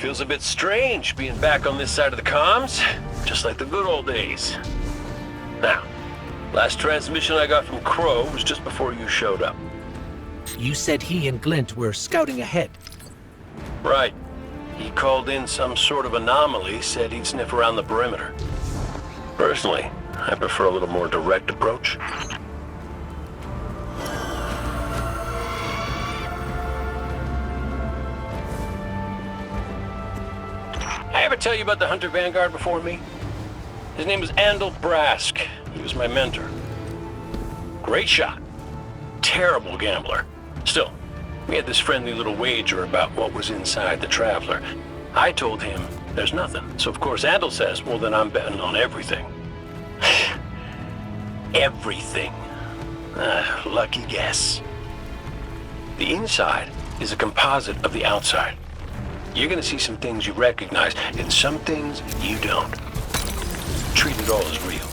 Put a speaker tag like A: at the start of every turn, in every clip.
A: Feels a bit strange being back on this side of the comms, just like the good old days. Now, last transmission I got from Crow was just before you showed up.
B: You said he and Glint were scouting ahead.
A: Right. He called in some sort of anomaly, said he'd sniff around the perimeter. Personally, I prefer a little more direct approach. I ever tell you about the Hunter Vanguard before me? His name was Andal Brask. He was my mentor. Great shot. Terrible gambler. Still, we had this friendly little wager about what was inside the Traveler. I told him there's nothing. So of course Andal says, well then I'm betting on everything. Everything. Lucky guess. The inside is a composite of the outside. You're gonna see some things you recognize, and some things you don't. Treat it all as real.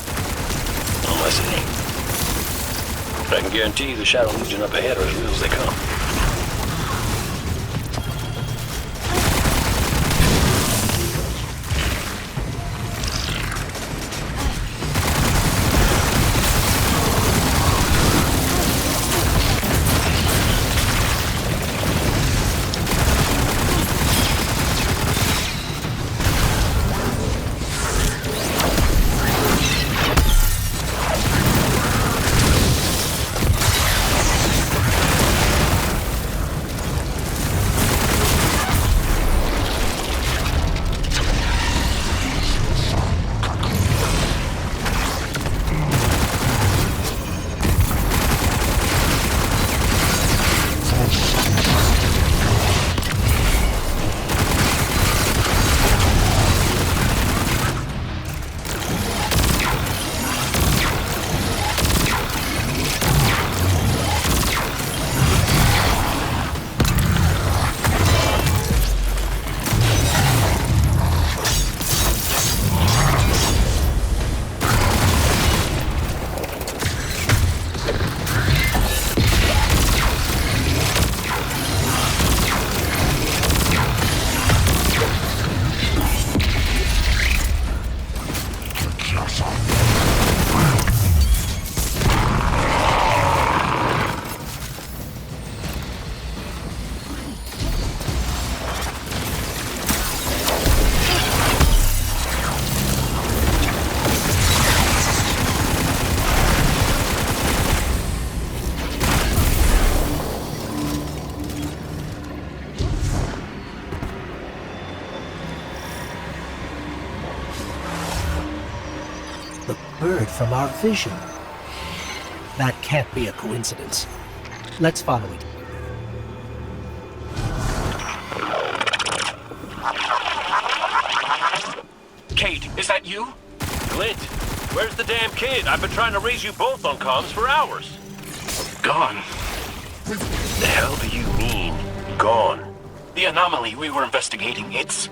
A: Unless it ain't. But I can guarantee you the Shadow Legion up ahead are as real as they come.
B: Bird from our vision. That can't be a coincidence. Let's follow it.
C: Cade, is that you?
A: Glint, where's the damn kid? I've been trying to raise you both on comms for hours.
C: Gone.
A: The hell do you mean, gone?
C: The anomaly we were investigating, it's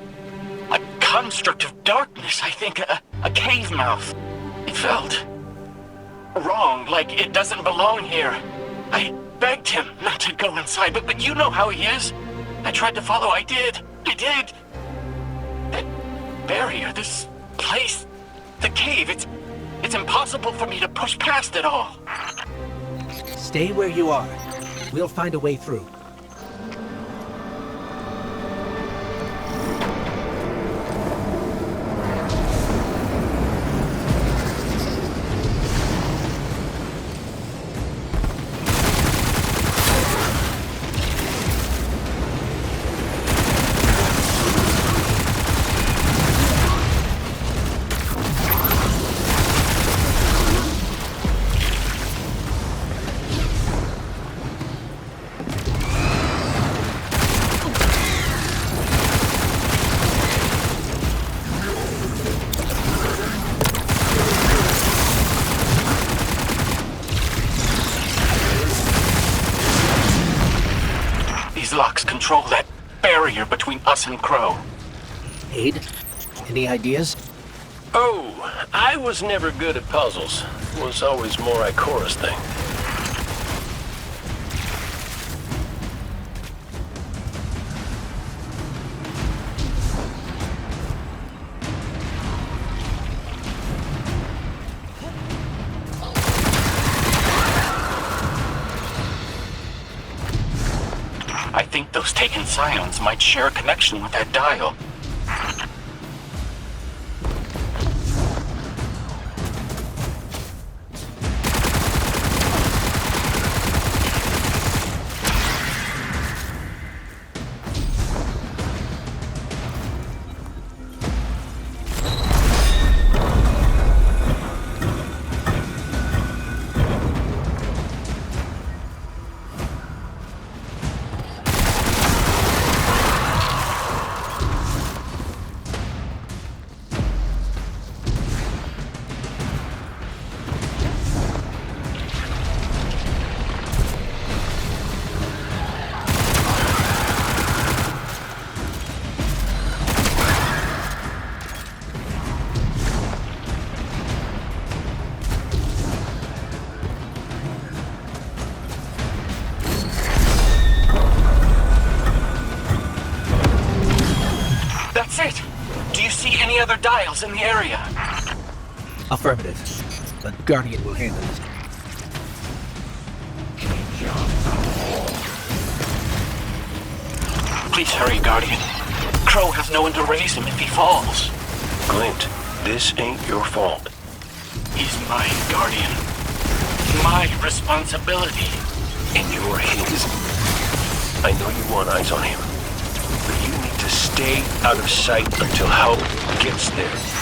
C: a construct of darkness, I think. A cave mouth. It felt wrong, like it doesn't belong here. I begged him not to go inside, but you know how he is. I tried to follow, I did. That barrier, this place, the cave, it's impossible for me to push past it all.
B: Stay where you are. We'll find a way through.
C: Locks control that barrier between us and Crow.
B: Aid? Any ideas?
A: Oh, I was never good at puzzles. It was always more Ikora's thing.
C: think those taken scions might share a connection with that dial. That's it! Do you see any other dials in the area?
B: Affirmative. The Guardian will handle it.
C: Please hurry, Guardian. Crow has no one to raise him if he falls.
A: Glint, this ain't your fault.
C: He's my Guardian. My responsibility.
A: And you're his. I know you want eyes on him, but you need to stay out of sight until help gets there.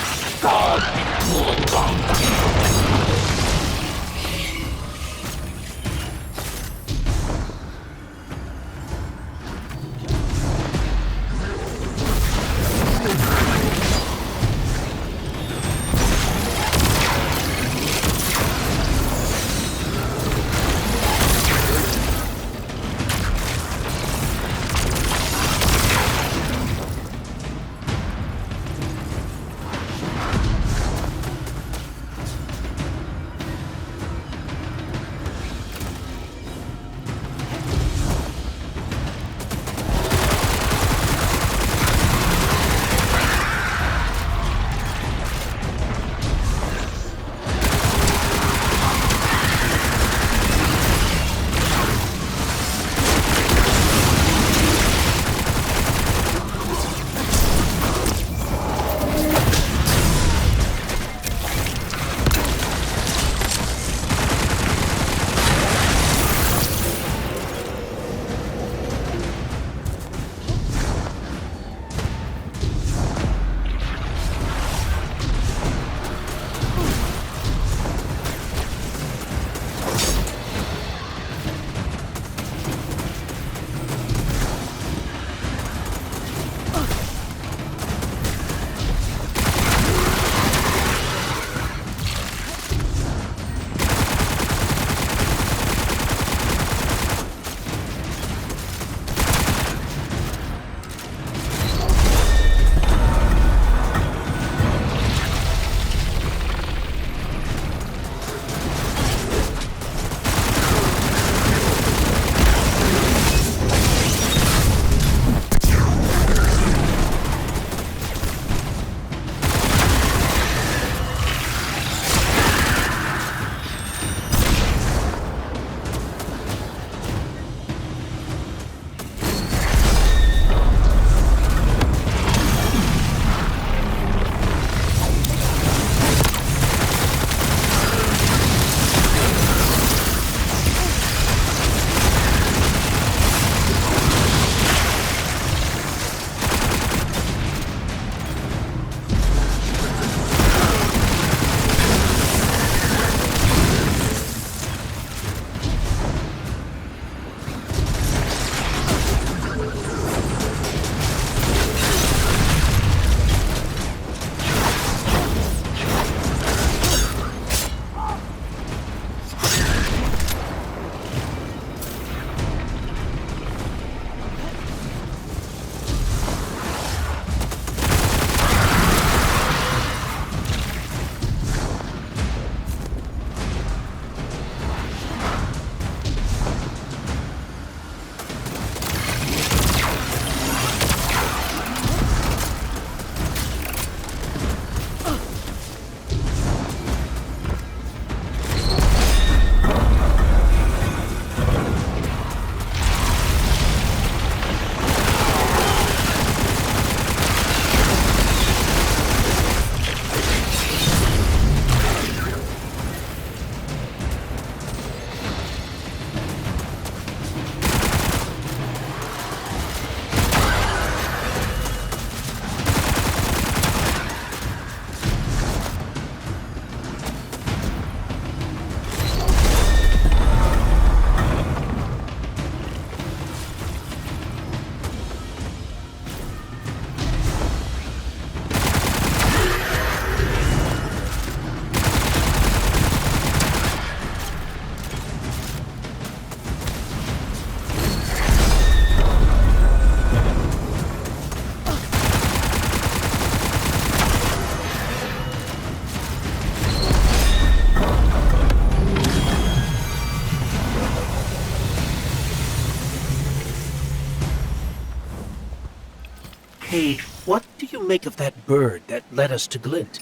B: Hey, what do you make of that bird that led us to Glint?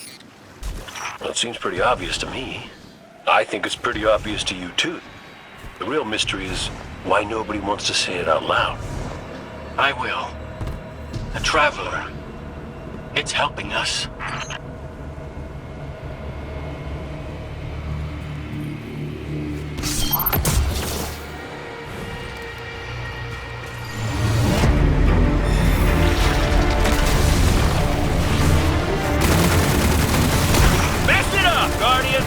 A: Well, it seems pretty obvious to me. I think it's pretty obvious to you, too. The real mystery is why nobody wants to say it out loud.
C: I will. A traveler. It's helping us.
A: Mess it up, Guardian!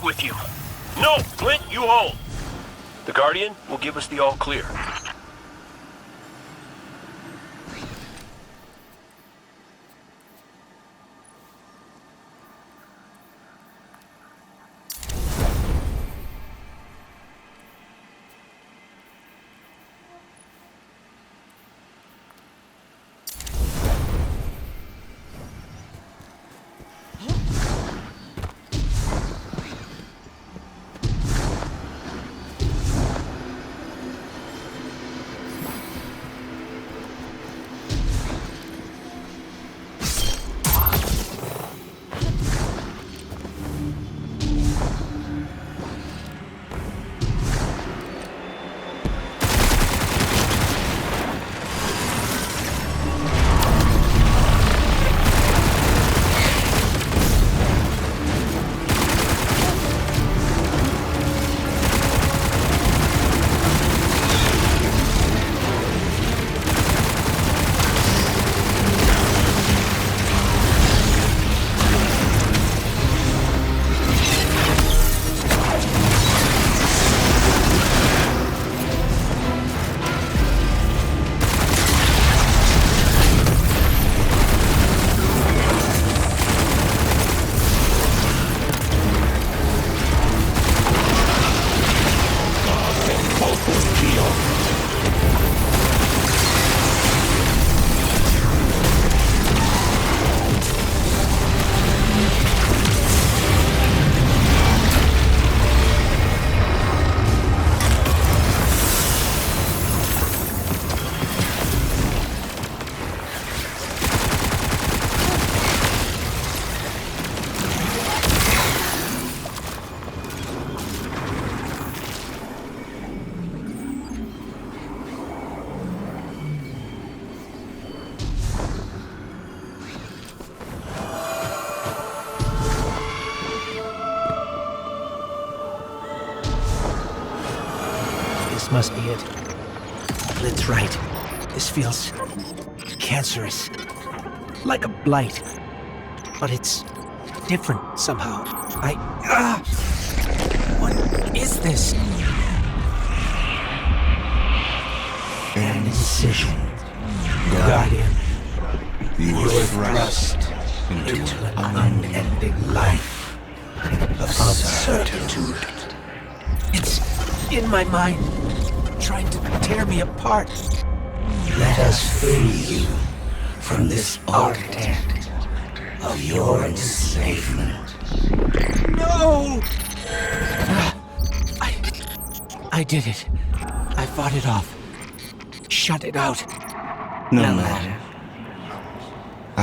A: With you. No, Glint, you hold. The Guardian will give us the all clear.
B: Must be it. Glint's right. This feels cancerous. Like a blight. But it's different somehow. What is this? An incision. Guardian. You were thrust into an unending life of uncertainty. It's in my mind, trying to tear me apart. Let us free you from this architect of your enslavement. No! I did it. I fought it off. Shut it out.
D: No matter.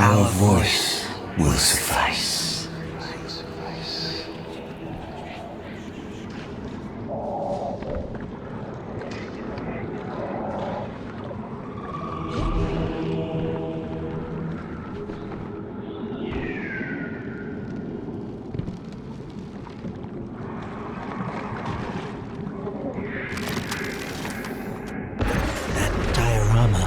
D: Our voice will suffice.
B: That diorama.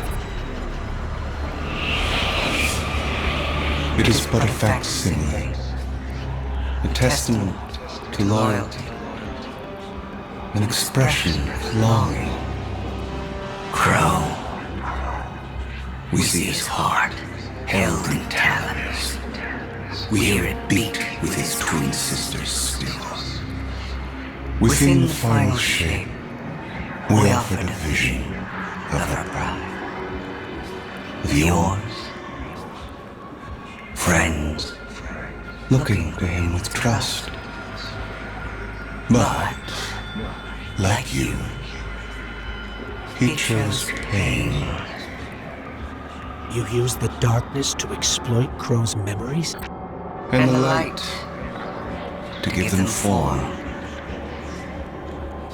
D: It is but a facsimile, a testament to loyalty, an expression of longing.
E: Crow. We see his heart held in talons. We hear it beat with his twin sisters still.
D: Within the final shape, we offered a vision of our bride.
E: Of yours. Friends.
D: Looking to him with trust. But, like you, he chose pain.
B: You use the darkness to exploit Crow's memories?
D: And the light to give them form.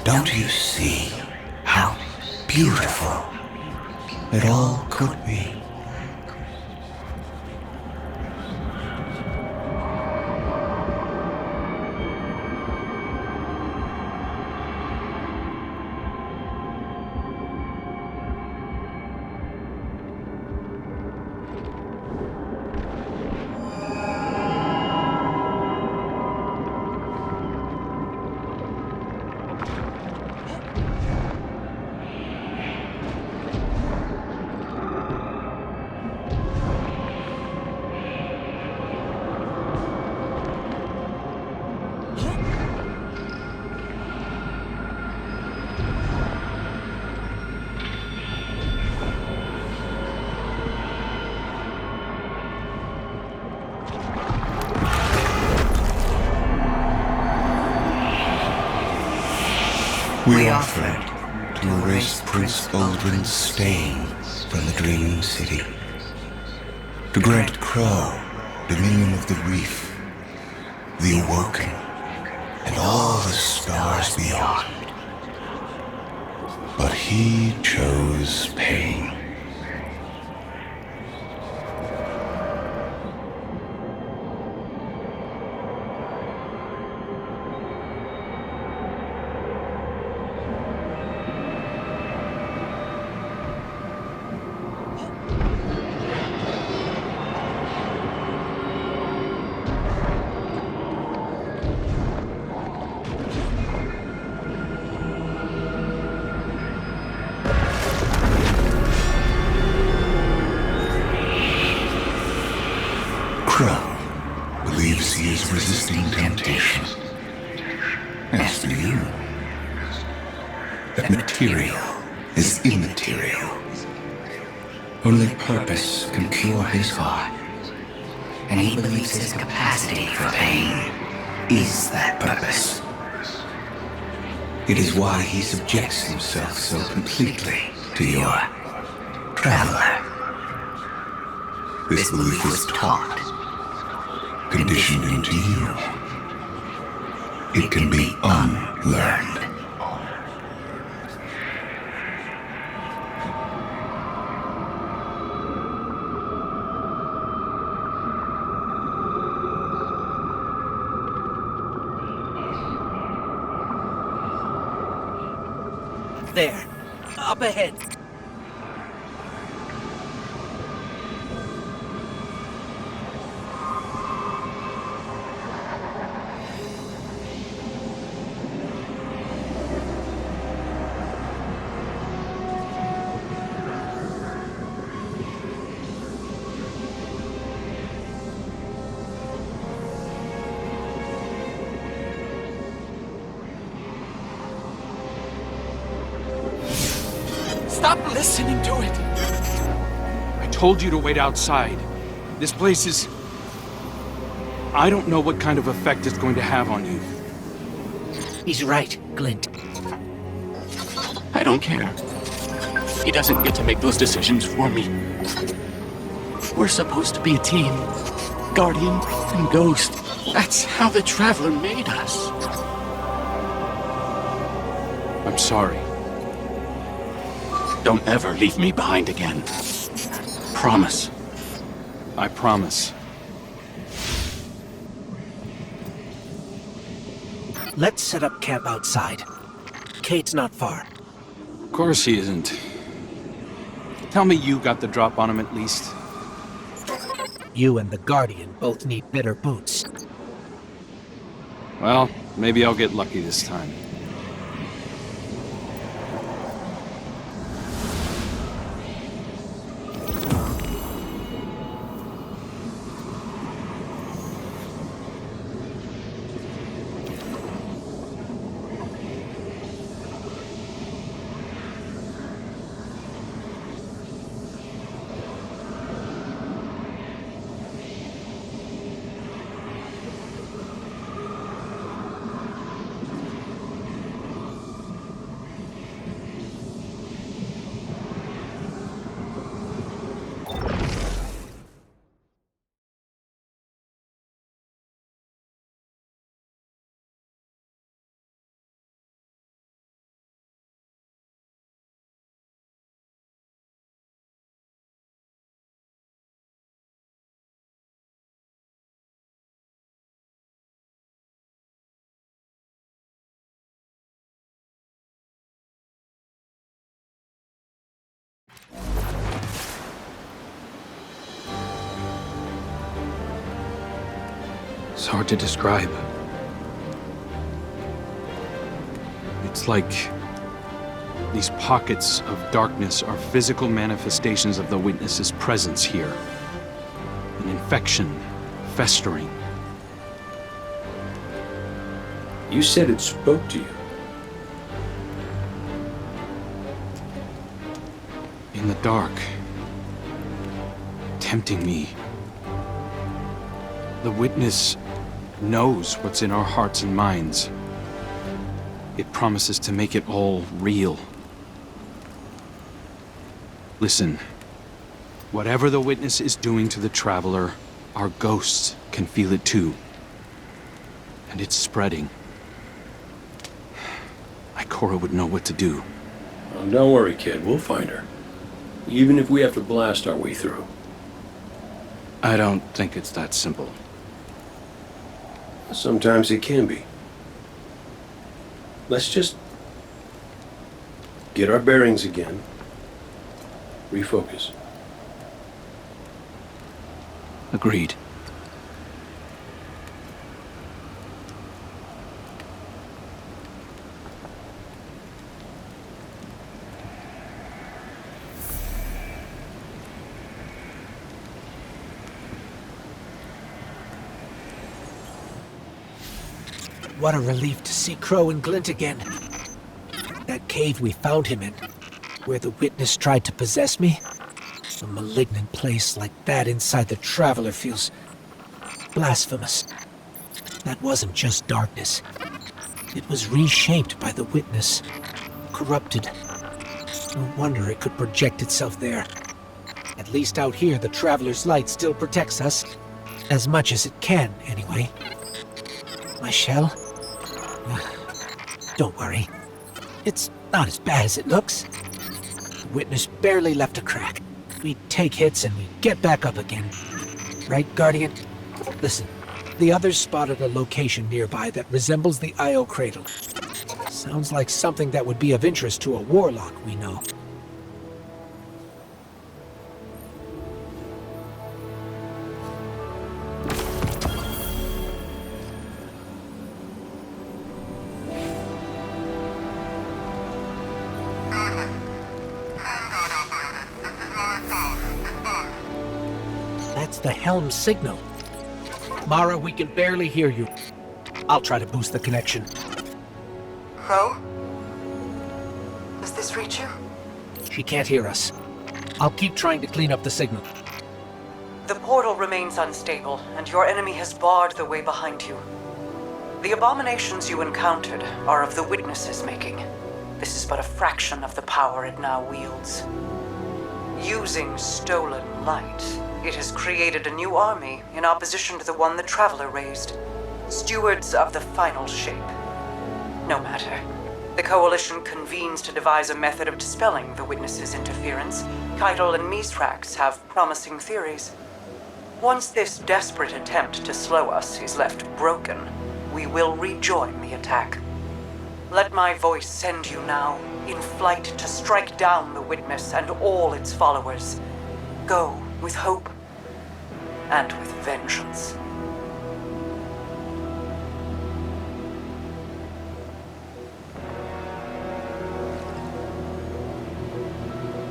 E: Don't you see how beautiful
D: It all could be. We offered to erase Prince Uldren's stain from the Dreaming City, to grant Crow dominion of the Reef, the Awoken, and all the stars beyond. But he chose pain. Crow believes he is resisting temptation. As do you. That material is immaterial. Only purpose can cure his heart.
E: and he believes his capacity for pain is that purpose.
D: It is why he subjects himself so completely to your
E: Traveler.
D: This belief was taught, conditioned into you. It can be unlearned.
B: There. Up ahead.
F: Stop listening to it! I told you to wait outside. This place is... I don't know what kind of effect it's going to have on you.
B: He's right, Glint.
C: I don't care. He doesn't get to make those decisions for me. We're supposed to be a team. Guardian and Ghost. That's how the Traveler made us.
F: I'm sorry.
C: Don't ever leave me behind again. Promise.
F: I promise.
B: Let's set up camp outside. Kate's not far.
F: Of course he isn't. Tell me you got the drop on him at least.
B: You and the Guardian both need better boots.
F: Well, maybe I'll get lucky this time. It's hard to describe. It's like these pockets of darkness are physical manifestations of the Witness's presence here. An infection, festering.
A: You said it spoke to you.
F: In the dark. Tempting me. The Witness knows what's in our hearts and minds. It promises to make it all real. Listen, whatever the Witness is doing to the Traveler, our ghosts can feel it too. And it's spreading. Ikora would know what to do.
A: Oh, don't worry, kid. We'll find her. Even if we have to blast our way through.
F: I don't think it's that simple.
A: Sometimes it can be. Let's just get our bearings again. Refocus.
F: Agreed.
B: What a relief to see Crow and Glint again. That cave we found him in, where the Witness tried to possess me. A malignant place like that inside the Traveler feels blasphemous. That wasn't just darkness. It was reshaped by the Witness. Corrupted. No wonder it could project itself there. At least out here, the Traveler's light still protects us. As much as it can, anyway. My shell? Don't worry. It's not as bad as it looks. The Witness barely left a crack. We take hits and we get back up again. Right, Guardian? Listen, the others spotted a location nearby that resembles the Io Cradle. Sounds like something that would be of interest to a warlock we know. That's the helm signal. Mara, we can barely hear you. I'll try to boost the connection.
G: Crow? Does this reach you?
B: She can't hear us. I'll keep trying to clean up the signal.
G: The portal remains unstable, and your enemy has barred the way behind you. The abominations you encountered are of the Witness's making. This is but a fraction of the power it now wields. Using stolen light, it has created a new army in opposition to the one the Traveler raised. Stewards of the final shape. No matter. The Coalition convenes to devise a method of dispelling the Witness's interference. Keitel and Mithrax have promising theories. Once this desperate attempt to slow us is left broken, we will rejoin the attack. Let my voice send you now, in flight to strike down the Witness and all its followers. Go with hope and with vengeance.